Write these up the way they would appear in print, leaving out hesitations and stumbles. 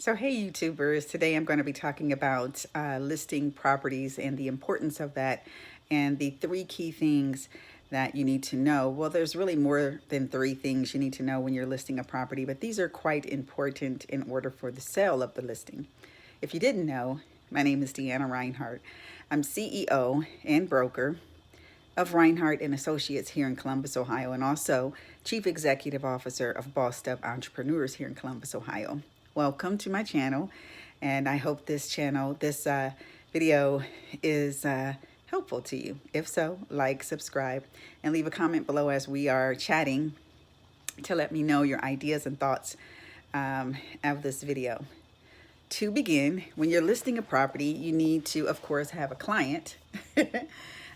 So hey YouTubers, today I'm going to be talking about listing properties and the importance of that and the three key things that you need to know. Well, there's really more than three things you need to know when you're listing a property, but these are quite important in order for the sale of the listing. If you didn't know, my name is Deanna Reinhardt. I'm CEO and broker of Reinhardt and Associates here in Columbus, Ohio, and also Chief Executive Officer of Bossed Up Entrepreneurs here in Columbus, Ohio. Welcome to my channel, and I hope this video is helpful to you. If so, like, subscribe, and leave a comment below as we are chatting to let me know your ideas and thoughts of this video. To begin, when you're listing a property, you need to, of course, have a client.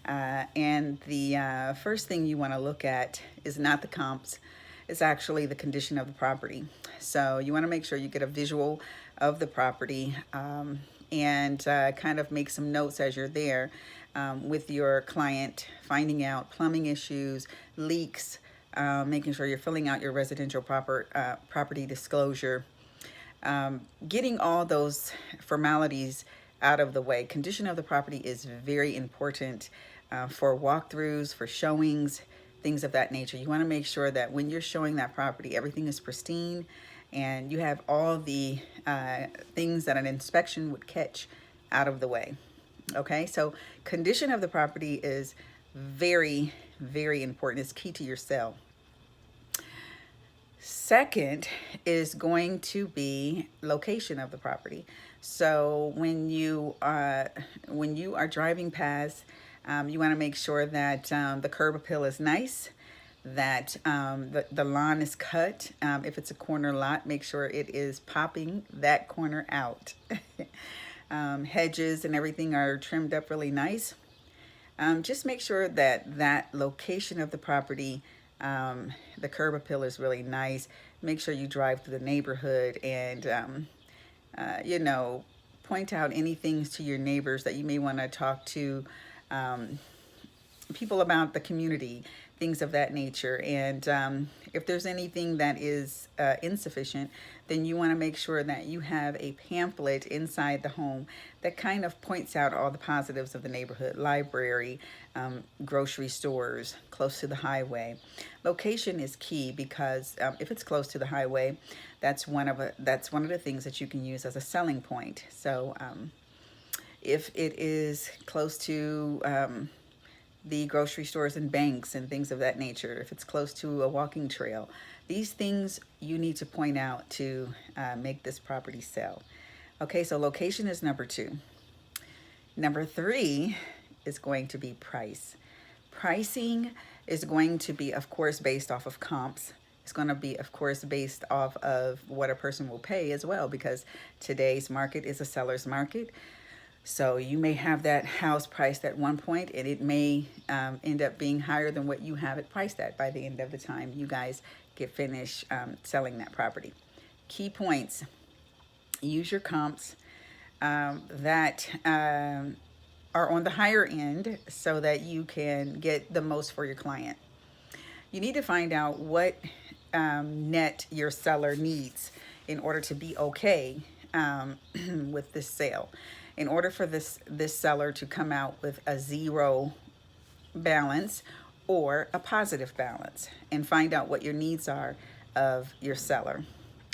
And the first thing you want to look at is not the comps, it's actually the condition of the property. So you want to make sure you get a visual of the property and kind of make some notes as you're there with your client, finding out plumbing issues, leaks, making sure you're filling out your residential property disclosure, getting all those formalities out of the way. Condition of the property is very important for walkthroughs, for showings, things of that nature. You want to make sure that when you're showing that property, everything is pristine and you have all the things that an inspection would catch out of the way. Okay, so condition of the property is very, very important. It's key to your sale. Second is going to be location of the property. So when you are driving past, you want to make sure that the curb appeal is nice, that the lawn is cut. If it's a corner lot, make sure it is popping that corner out. Hedges and everything are trimmed up really nice. Just make sure that that location of the property, the curb appeal is really nice. Make sure you drive through the neighborhood and, you know, point out any things to your neighbors that you may want to talk to people about the community, things of that nature. And if there's anything that is insufficient, then you want to make sure that you have a pamphlet inside the home that kind of points out all the positives of the neighborhood: library, grocery stores, close to the highway. Location is key because if it's close to the highway, that's one of the things that you can use as a selling point. So if it is close to the grocery stores and banks and things of that nature, if it's close to a walking trail, these things you need to point out to make this property sell. Okay, so location is number 2. Number 3 is going to be price. Pricing is going to be, of course, based off of comps. It's going to be, of course, based off of what a person will pay as well, because today's market is a seller's market. So you may have that house priced at one point and it may end up being higher than what you have it priced at by the end of the time you guys get finished selling that property. Key points: use your comps that are on the higher end so that you can get the most for your client. You need to find out what net your seller needs in order to be okay with this sale. In order for this seller to come out with a zero balance or a positive balance, and find out what your needs are of your seller.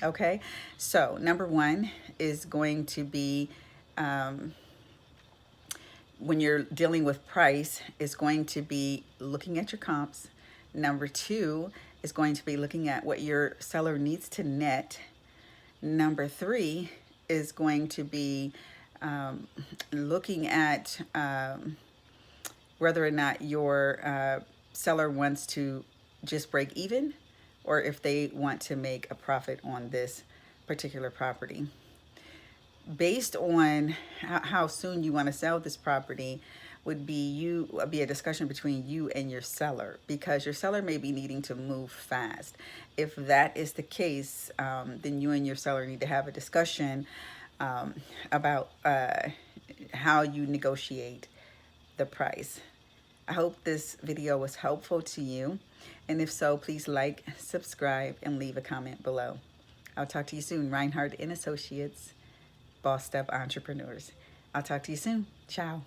Okay, so number 1 is going to be when you're dealing with price, is going to be looking at your comps. Number 2 is going to be looking at what your seller needs to net. Number 3 is going to be looking at whether or not your seller wants to just break even or if they want to make a profit on this particular property. Based on how soon you want to sell this property would be a discussion between you and your seller, because your seller may be needing to move fast. If that is the case, then you and your seller need to have a discussion about how you negotiate the price. I hope this video was helpful to you, and if so, please like, subscribe, and leave a comment below. I'll talk to you soon. Reinhardt and Associates, Bossed Up Entrepreneurs. I'll talk to you soon. Ciao.